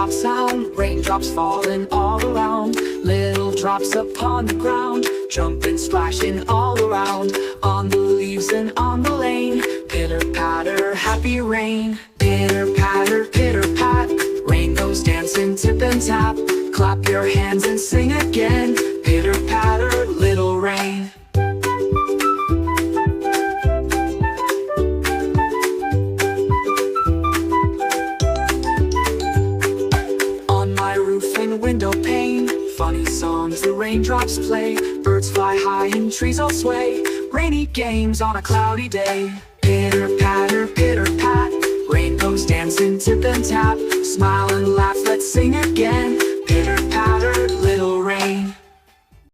stop sound, raindrops falling all around, little drops upon the ground, jumping, splashing all around, on the leaves and on the lane. Pitter patter, happy rain. Pitter patter, pitter pat, rain goes dancing, tip and tap. Clap your hands and sing again. Pitter patter, little rain. On my roof and window pane, funny songs the raindrops play. Birds fly high and trees all sway, rainy games on a cloudy day. Pitter patter, pitter pat, rain goes dancing, tip and tap. Smile and laugh, let's sing again.